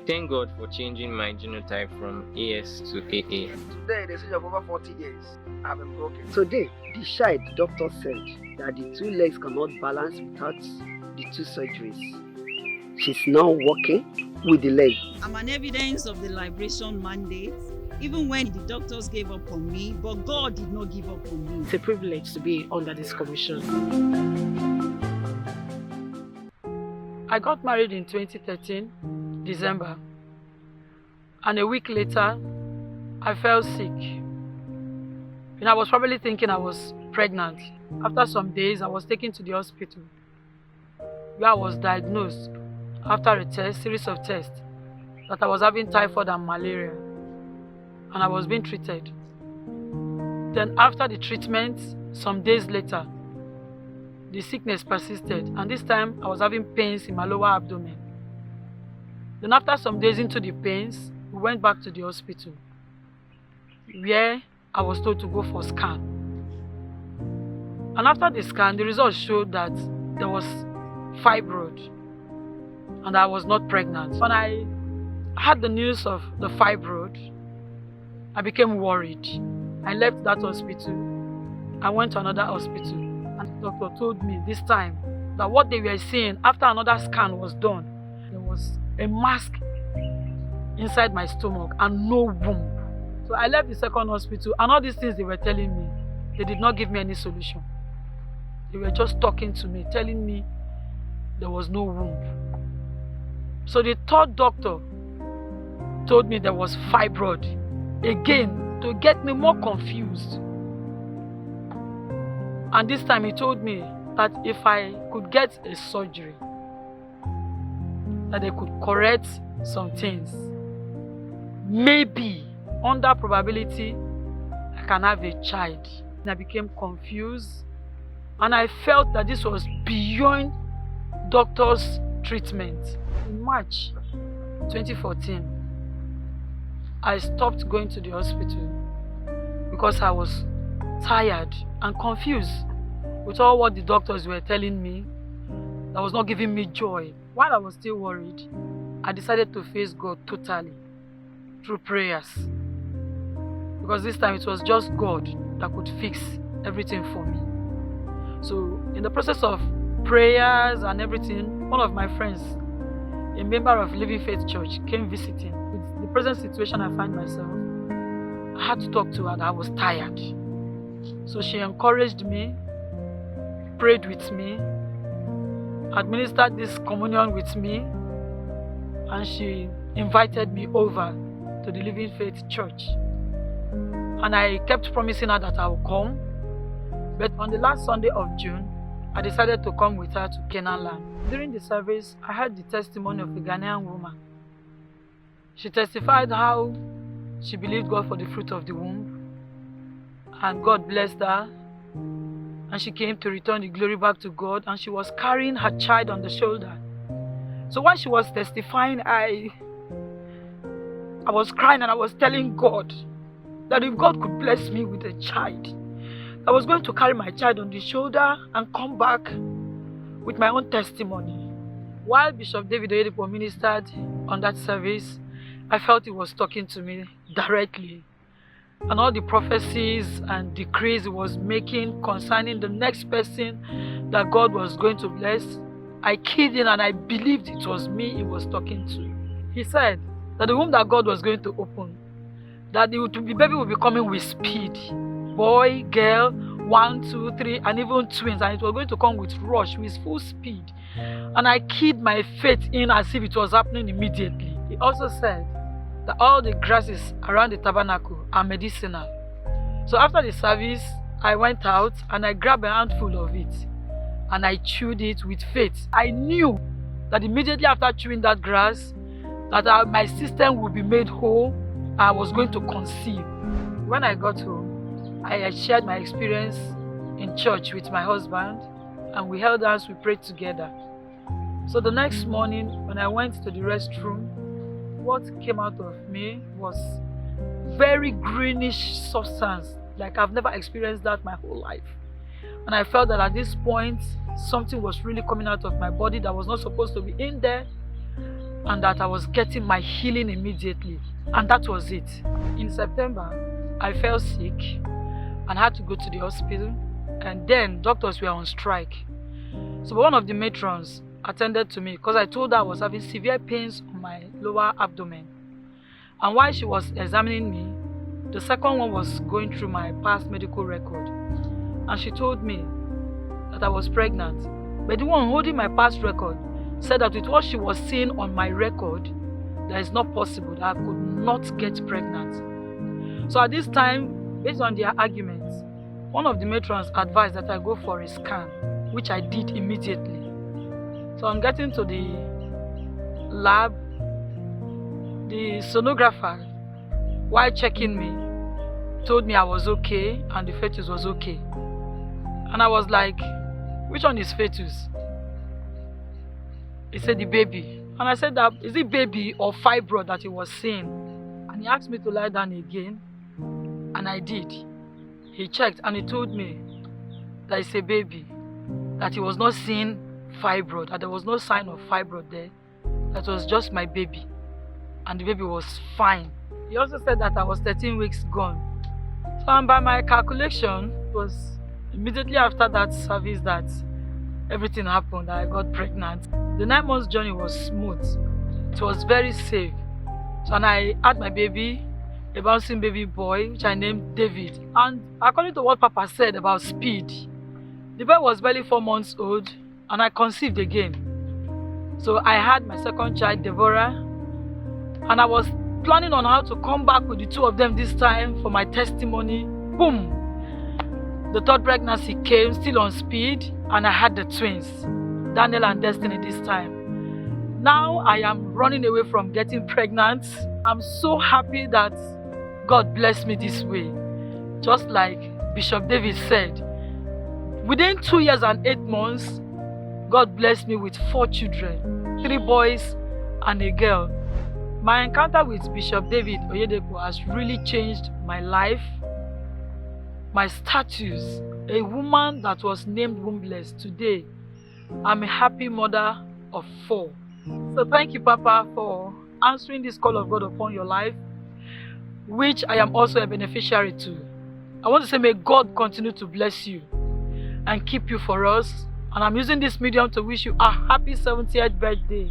thank God for changing my genotype from AS to AA. Today, the age of over 40 years, I've been broken. Today, the child doctor said that the two legs cannot balance without the two surgeries. She's now walking with the leg. I'm an evidence of the liberation mandate. Even when the doctors gave up on me, but God did not give up on me. It's a privilege to be under this commission. I got married in 2013, December, and a week later, I fell sick. And I was probably thinking I was pregnant. After some days, I was taken to the hospital, where I was diagnosed after a series of tests that I was having typhoid and malaria, and I was being treated. Then after the treatment, some days later, the sickness persisted, and this time I was having pains in my lower abdomen. Then after some days into the pains, we went back to the hospital, where I was told to go for a scan. And after the scan, the results showed that there was fibroid and I was not pregnant. When I had the news of the fibroid, I became worried. I left that hospital. I went to another hospital, and the doctor told me this time that what they were seeing after another scan was done, there was a mass inside my stomach and no womb. So I left the second hospital, and all these things they were telling me, they did not give me any solution. They were just talking to me, telling me there was no womb. So the third doctor told me there was fibroid, again, to get me more confused. And this time he told me that if I could get a surgery, that they could correct some things. Maybe, under probability, I can have a child. And I became confused, and I felt that this was beyond doctor's treatment. In March 2014, I stopped going to the hospital because I was tired and confused with all what the doctors were telling me that was not giving me joy. While I was still worried, I decided to face God totally through prayers, because this time it was just God that could fix everything for me. So in the process of prayers and everything, one of my friends, a member of Living Faith Church, came visiting. With the present situation I find myself, I had to talk to her that I was tired. So she encouraged me, prayed with me, administered this communion with me, and she invited me over to the Living Faith Church. And I kept promising her that I would come. But on the last Sunday of June, I decided to come with her to Canaan land. During the service, I heard the testimony of a Ghanaian woman. She testified how she believed God for the fruit of the womb, and God blessed her, and she came to return the glory back to God, and she was carrying her child on the shoulder. So while she was testifying, I was crying, and I was telling God that if God could bless me with a child, I was going to carry my child on the shoulder and come back with my own testimony. While Bishop David Oyedepo ministered on that service, I felt he was talking to me directly. And all the prophecies and decrees he was making concerning the next person that God was going to bless, I keyed in and I believed it was me he was talking to. He said that the womb that God was going to open, that the baby will be coming with speed. Boy, girl, 1, 2, 3, and even twins, and it was going to come with rush, with full speed. And I keyed my faith in as if it was happening immediately. He also said that all the grasses around the tabernacle are medicinal. So after the service, I went out and I grabbed a handful of it and I chewed it with faith. I knew that immediately after chewing that grass, that my system would be made whole. I was going to conceive. When I got home, I shared my experience in church with my husband, and we held hands, we prayed together. So the next morning, when I went to the restroom, what came out of me was very greenish substance, like I've never experienced that my whole life. And I felt that at this point, something was really coming out of my body that was not supposed to be in there. and that I was getting my healing immediately. And that was it. In September, I fell sick and had to go to the hospital, and then doctors were on strike. So one of the matrons attended to me because I told her I was having severe pains on my lower abdomen. And while she was examining me, the second one was going through my past medical record. And she told me that I was pregnant. But the one holding my past record said that with what she was seeing on my record, that is not possible, that I could not get pregnant. So at this time, based on their arguments, one of the matrons advised that I go for a scan, which I did immediately. So on getting to the lab, the sonographer, while checking me, told me I was okay and the fetus was okay. And I was like, which one is fetus? He said the baby. And I said, that is it baby or fibroid that he was seeing? And he asked me to lie down again, and I did. He checked and he told me that it's a baby, that he was not seeing fibroid, that there was no sign of fibroid there, that was just my baby, and the baby was fine. He also said that I was 13 weeks gone. So and by my calculation, it was immediately after that service that everything happened, that I got pregnant. The 9 months journey was smooth. It was very safe. So and I had my baby, a bouncing baby boy, which I named David. And according to what Papa said about speed, the boy was barely 4 months old and I conceived again. So I had my second child, Deborah, and I was planning on how to come back with the two of them this time for my testimony. Boom! The third pregnancy came, still on speed, and I had the twins, Daniel and Destiny this time. Now I am running away from getting pregnant. I'm so happy that God blessed me this way. Just like Bishop David said, within 2 years and 8 months, God blessed me with 4 children, 3 boys and a girl. My encounter with Bishop David Oyedepo has really changed my life, my status. A woman that was named wombless, today I'm a happy mother of 4. So thank you, Papa, for answering this call of God upon your life, which I am also a beneficiary to. I want to say may God continue to bless you and keep you for us. And I'm using this medium to wish you a happy 70th birthday.